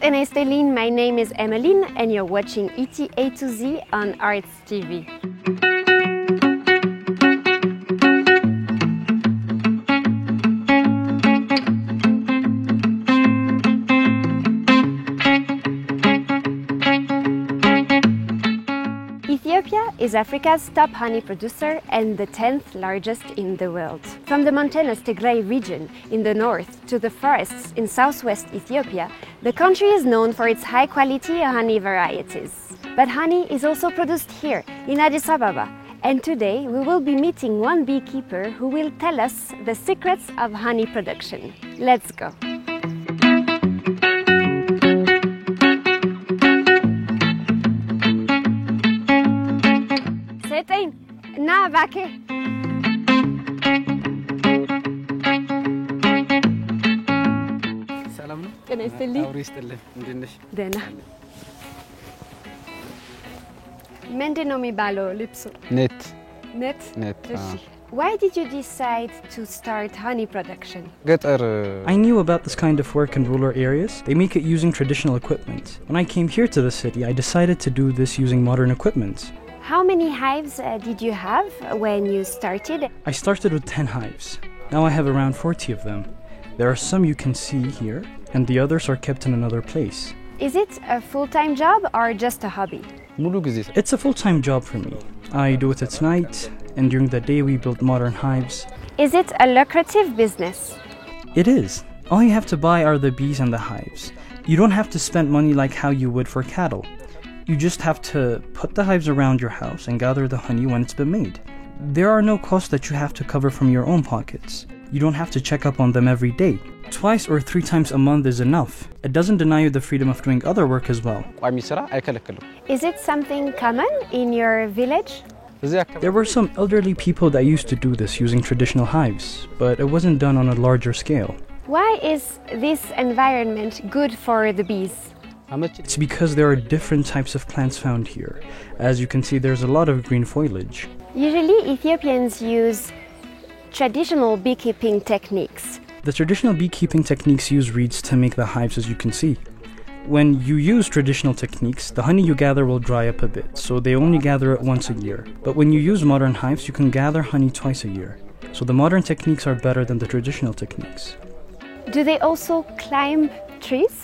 ጤና ይስጥልኝ. My name is Emmeline and you're watching ETA to Z on Arts TV. Ethiopia is Africa's top honey producer and the 10th largest in the world. From the mountainous Tigray region in the north to the forests in southwest Ethiopia, the country is known for its high-quality honey varieties. But honey is also produced here in Addis Ababa, and today we will be meeting one beekeeper who will tell us the secrets of honey production. Let's go. Na vake. ሰላም ነው? ጤና ይስጥልኝ። አውሪ ይስጥልኝ። እንዴት ነሽ? ደህና። ምንድነው የሚባለው ልብሱ? ኔት። ኔት? እሺ። Why did you decide to start honey production? ገጠር I knew about this kind of work in rural areas. They make it using traditional equipment. When I came here to the city, I decided to do this using modern equipment. How many hives did you have when you started? I started with 10 hives. Now I have around 40 of them. There are some you can see here, and the others are kept in another place. Is it a full-time job or just a hobby? It's a full-time job for me. I do it at night, and during the day we build modern hives. Is it a lucrative business? It is. All you have to buy are the bees and the hives. You don't have to spend money like how you would for cattle. You just have to put the hives around your house and gather the honey when it's been made. There are no costs that you have to cover from your own pockets. You don't have to check up on them every day. Twice or 3 times a month is enough. It doesn't deny you the freedom of doing other work as well. Is it something common in your village? There were some elderly people that used to do this using traditional hives, but it wasn't done on a larger scale. Why is this environment good for the bees? It's because there are different types of plants found here. As you can see, there's a lot of green foliage. Usually Ethiopians use traditional beekeeping techniques. The traditional beekeeping techniques use reeds to make the hives, as you can see. When you use traditional techniques, the honey you gather will dry up a bit, so they only gather it once a year. But when you use modern hives, you can gather honey twice a year. So the modern techniques are better than the traditional techniques. Do they also climb trees?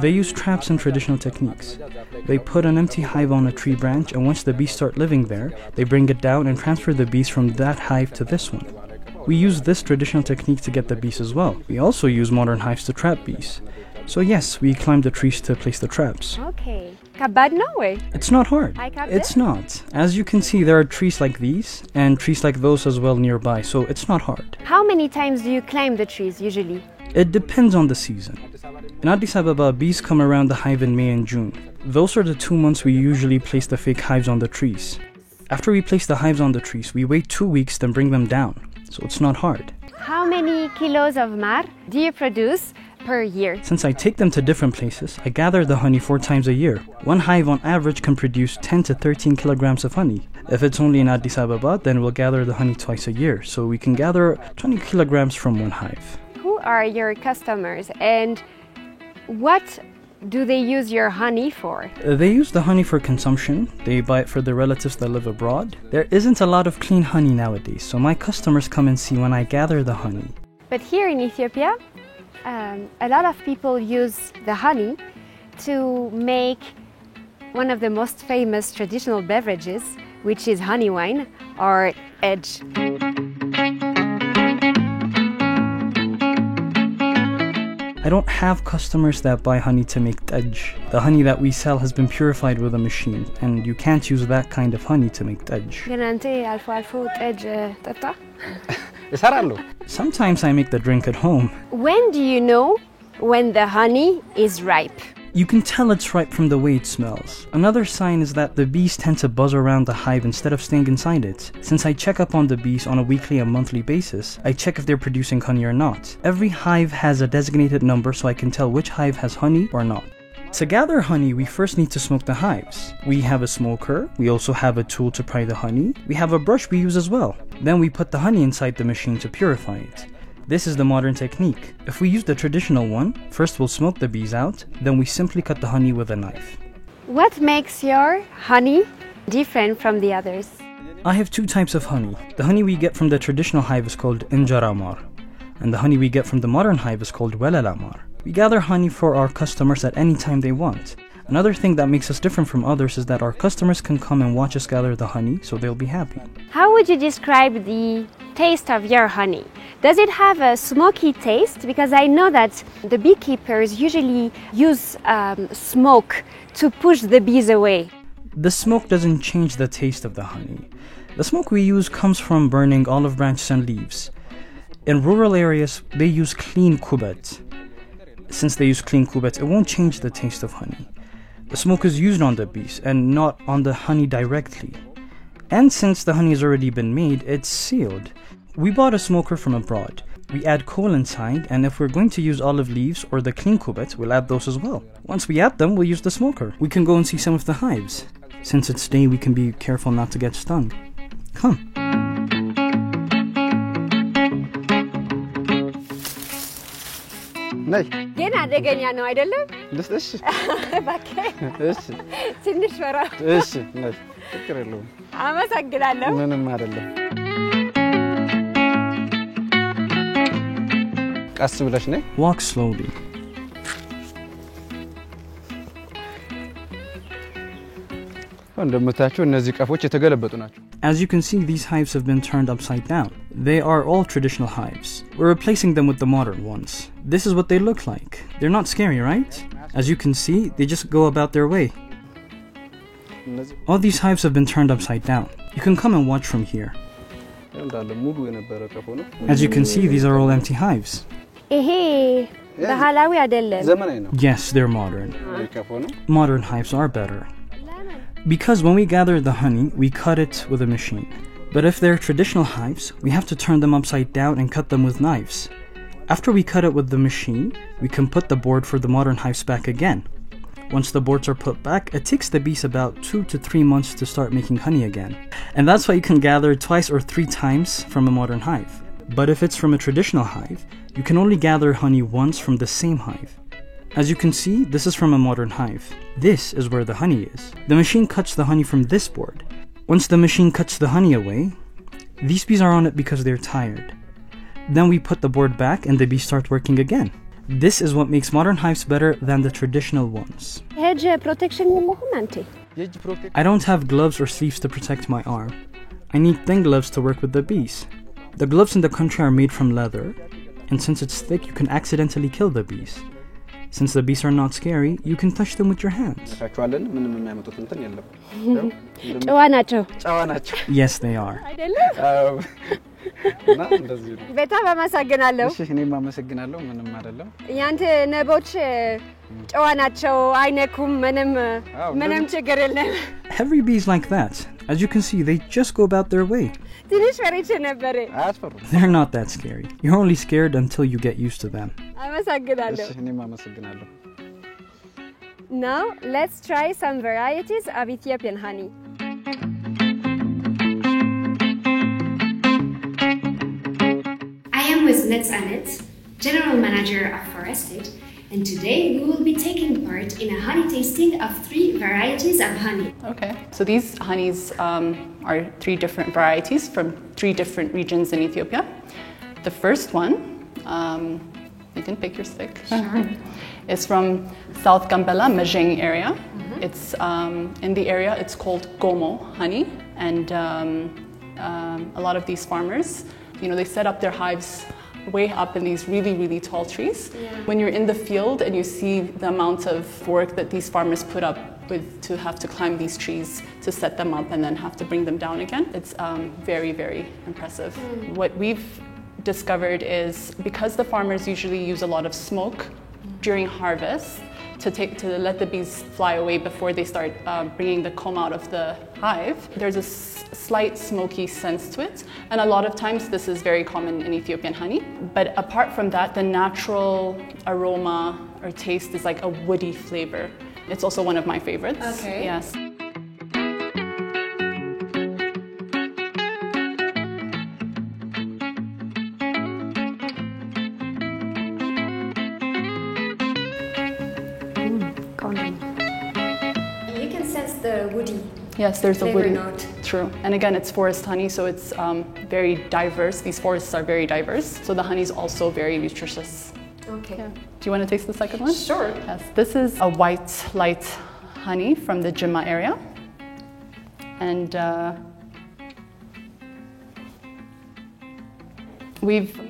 They use traps and traditional techniques. They put an empty hive on a tree branch, and once the bees start living there, they bring it down and transfer the bees from that hive to this one. We use this traditional technique to get the bees as well. We also use modern hives to trap bees. So yes, we climb the trees to place the traps. Okay. Kabad no way. It's not hard. It's not. As you can see, there are trees like these and trees like those as well nearby, so it's not hard. How many times do you climb the trees usually? It depends on the season. In Addis Ababa, bees come around the hive in May and June. Those are the 2 months we usually place the fake hives on the trees. After we place the hives on the trees, we wait 2 weeks, then bring them down. So it's not hard. How many kilos of mar do you produce per year? Since I take them to different places, I gather the honey 4 times a year. One hive on average can produce 10 to 13 kilograms of honey. If it's only in Addis Ababa, then we'll gather the honey twice a year. So we can gather 20 kilograms from one hive. Who are your customers and what do they use your honey for? They use the honey for consumption. They buy it for their relatives that live abroad. There isn't a lot of clean honey nowadays, so my customers come and see when I gather the honey. But here in Ethiopia, a lot of people use the honey to make one of the most famous traditional beverages, which is honey wine or edge. I don't have customers that buy honey to make tej. The honey that we sell has been purified with a machine, and you can't use that kind of honey to make tej. Sometimes I make the drink at home. When do you know when the honey is ripe? You can tell it's ripe from the way it smells. Another sign is that the bees tend to buzz around the hive instead of staying inside it. Since I check up on the bees on a weekly and monthly basis, I check if they're producing honey or not. Every hive has a designated number so I can tell which hive has honey or not. To gather honey, we first need to smoke the hives. We have a smoker, we also have a tool to pry the honey, we have a brush we use as well. Then we put the honey inside the machine to purify it. This is the modern technique. If we use the traditional one, first we'll smoke the bees out, then we simply cut the honey with a knife. What makes your honey different from the others? I have two types of honey. The honey we get from the traditional hive is called injaramar, and the honey we get from the modern hive is called welalamar. We gather honey for our customers at any time they want. Another thing that makes us different from others is that our customers can come and watch us gather the honey, so they'll be happy. How would you describe the taste of your honey? Does it have a smoky taste? Because I know that the beekeepers usually use smoke to push the bees away. The smoke doesn't change the taste of the honey. The smoke we use comes from burning olive branches and leaves. In rural areas, they use clean kubet. Since they use clean kubet, it won't change the taste of honey. The smoke is used on the bees and not on the honey directly. And since the honey has already been made, it's sealed. We bought a smoker from abroad. We add coal inside, and if we're going to use olive leaves or the clean kubet, we'll add those as well. Once we add them, we'll use the smoker. We can go and see some of the hives. Since it's day, we can be careful not to get stung. Come. ነይ ግን አደገኛ ነው አይደለም? ልስጥሽ? እባክህ እሺ ትንሽ ፈራ። እሺ ነይ ችግር የለውም። አመሰግናለሁ። ምንም አይደለም። ቀስ ብለሽ ነይ። Walk slowly. እንደምታዩቸው እነዚህ ቀፎች የተገለበጡ ናቸው። As you can see, these hives have been turned upside down. They are all traditional hives. We're replacing them with the modern ones. This is what they look like. They're not scary, right? As you can see, they just go about their way. All these hives have been turned upside down. You can come and watch from here. As you can see, these are all empty hives. ይሄ ባህላዊ አይደለም። ዘመናዊ ነው። Yes, they're modern. Modern hives are better. Because when we gather the honey, we cut it with a machine. But if they're traditional hives, we have to turn them upside down and cut them with knives. After we cut it with the machine, we can put the board for the modern hives back again. Once the boards are put back, it takes the bees about 2 to 3 months to start making honey again. And that's why you can gather twice or 3 times from a modern hive. But if it's from a traditional hive, you can only gather honey once from the same hive. As you can see, this is from a modern hive. This is where the honey is. The machine cuts the honey from this board. Once the machine cuts the honey away, these bees are on it because they're tired. Then we put the board back and the bees start working again. This is what makes modern hives better than the traditional ones. Hedge protection መሆን አንተ I don't have gloves or sleeves to protect my arm. I need thin gloves to work with the bees. The gloves in the country are made from leather, and since it's thick, you can accidentally kill the bees. Since the bees are not scary, you can touch them with your hands. ታቻለን ምንም የሚያመጡት እንትን የለም። ጨዋ ናቸው። ጨዋ ናቸው። Yes, they are. አይደለም? እና እንደዚህ ነው። በጣም አመሰግናለሁ። እሺ እኔም አመሰግናለሁ። ምንም አይደለም። ያንተ ነቦች ጨዋ ናቸው፣ አይነኩም፣ ምንም ችግር የለም። Every bee is like that. As you can see, they just go about their way. ትንሽ ፈሪቼ ነበር። አያስፈሩም። They're not that scary. You're only scared until you get used to them. አመሰግናለሁ። እሺ እኔም አመሰግናለሁ። Now, let's try some varieties of Ethiopian honey. I am with Netzanet, General Manager of Forested, and today we will be taking part in a honey tasting of 3 varieties of honey. Okay, so these honeys are 3 different varieties from 3 different regions in Ethiopia. The first one, you can pick your stick. Sure. It's from South Gambela, Majing area. It's in the area, it's called Gomo honey, and a lot of these farmers, they set up their hives way up in these really, really tall trees. Yeah. When you're in the field and you see the amount of work that these farmers put up with to have to climb these trees to set them up and then have to bring them down again, it's very, very impressive. What we've discovered is because the farmers usually use a lot of smoke during harvest to let the bees fly away before they start bringing the comb out of the hive, there's a slight smoky sense to it, and a lot of times this is very common in Ethiopian honey. But apart from that, the natural aroma or taste is like a woody flavor. It's also one of my favorites. Okay. Yes. Yes, there's a woody note. True. And again, it's forest honey, so it's very diverse. These forests are very diverse, so the honey is also very nutritious. Okay. Yeah. Do you want to taste the second one? Sure. Yes. This is a white light honey from the Jimma area, and we've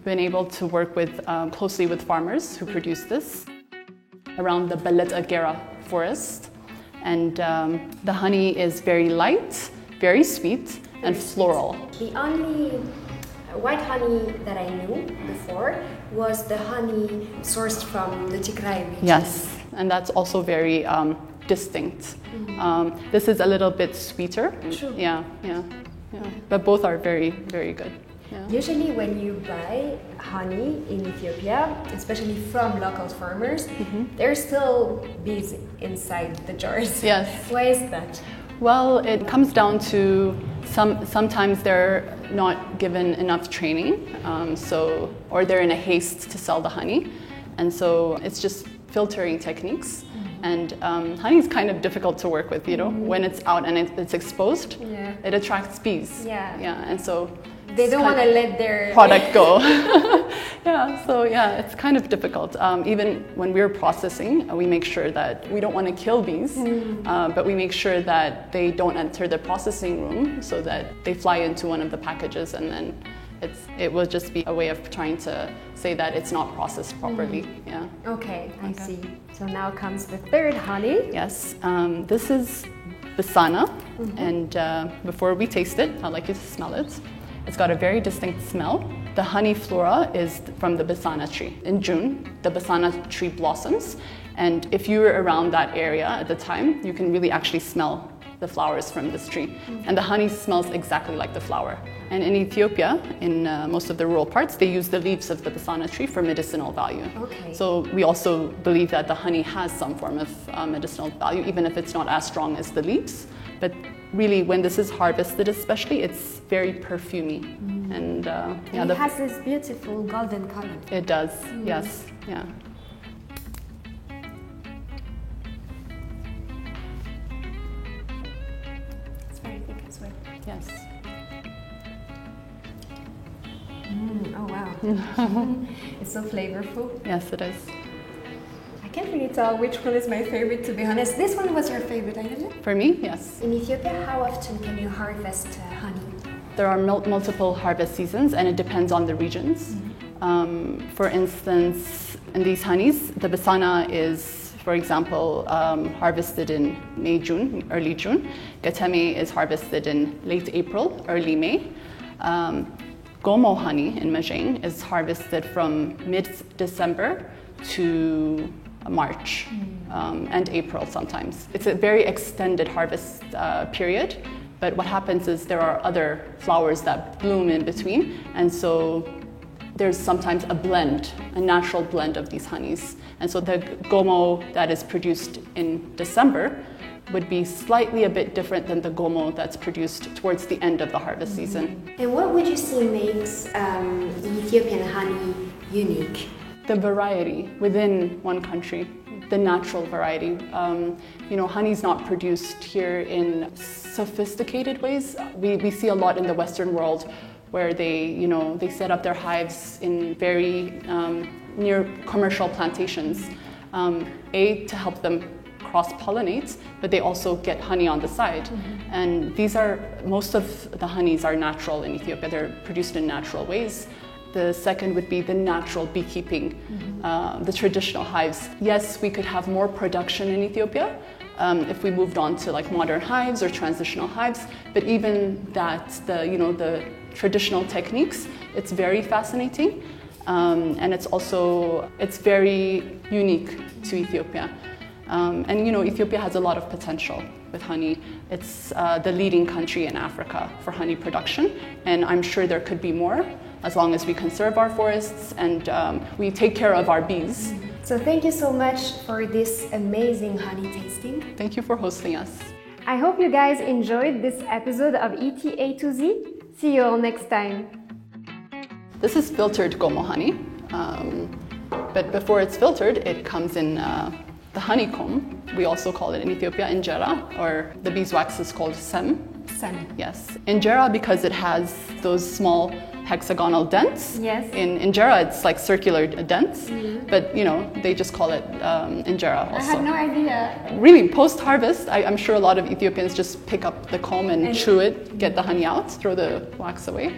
been able to work with closely with farmers who produce this around the Belet Agera forest. And the honey is very light, very sweet, and floral. The only white honey that I knew before was the honey sourced from the Tigray region. Yes, and that's also very distinct. This is a little bit sweeter. True. Yeah. But both are very, very good. Yeah. Usually when you buy honey in Ethiopia, especially from local farmers, there's still bees inside the jars. Yes. Why is that? Well, it comes down to sometimes they're not given enough training, or they're in a haste to sell the honey, and so it's just filtering techniques. And honey is kind of difficult to work with, you know, when it's out and it's exposed, it attracts bees. And so they don't want to let their product go. It's kind of difficult. Even when we're processing, we make sure that we don't want to kill bees, but we make sure that they don't enter the processing room so that they fly into one of the packages, and then it will just be a way of trying to say that it's not processed properly. Okay, I see. So now comes the third honey. Yes, this is Bisana, and before we taste it, I'd like you to smell it. It's got a very distinct smell. The honey flora is from the Bisana tree. In June, the Bisana tree blossoms, and if you were around that area at the time, you can really actually smell the flowers from this tree. And the honey smells exactly like the flower. And in Ethiopia, in most of the rural parts, they use the leaves of the Bisana tree for medicinal value. Okay. So we also believe that the honey has some form of medicinal value, even if it's not as strong as the leaves. But really, when this is harvested especially, it's very perfumey. And it has this beautiful golden color. It does, yes, yeah. It's very thick as well. Yes. Oh wow. It's so flavorful. Yes, it is. I can't really tell which one is my favorite, to be honest. This one was your favorite, isn't it? For me, yes. In Ethiopia, how often can you harvest honey? There are multiple harvest seasons, and it depends on the regions. For instance, in these honeys, the Bisana is, for example, harvested in May, June, early June. Gateme is harvested in late April, early May. Gomo honey in Majing is harvested from mid-December to March and April sometimes. It's a very extended harvest period, but what happens is there are other flowers that bloom in between, and so there's sometimes a blend, a natural blend of these honeys. And so the gomo that is produced in December would be slightly a bit different than the gomo that's produced towards the end of the harvest season. And what would you say makes Ethiopian honey unique? The variety within one country, the natural variety. Honey is not produced here in sophisticated ways. We see a lot in the Western world where they set up their hives in very near commercial plantations, to help them cross-pollinate, but they also get honey on the side. And most of the honeys are natural in Ethiopia. They're produced in natural ways. The second would be the natural beekeeping, the traditional hives. Yes, we could have more production in Ethiopia if we moved on to like modern hives or transitional hives, but even that, the traditional techniques, it's very fascinating, and it's very unique to Ethiopia. Ethiopia has a lot of potential with honey. It's the leading country in Africa for honey production, and I'm sure there could be more as long as we conserve our forests and we take care of our bees. So thank you so much for this amazing honey tasting. Thank you for hosting us. I hope you guys enjoyed this episode of ETA to Z. See you all next time. This is filtered gomo honey, but before it's filtered, it comes in The honeycomb, we also call it in Ethiopia injera, or the beeswax is called sem. Sem. Yes. Injera because it has those small hexagonal dents. Yes. In injera, it's like circular dents, but you know, they just call it injera also. I had no idea. Really, post-harvest, I'm sure a lot of Ethiopians just pick up the comb and chew it, get the honey out, throw the wax away.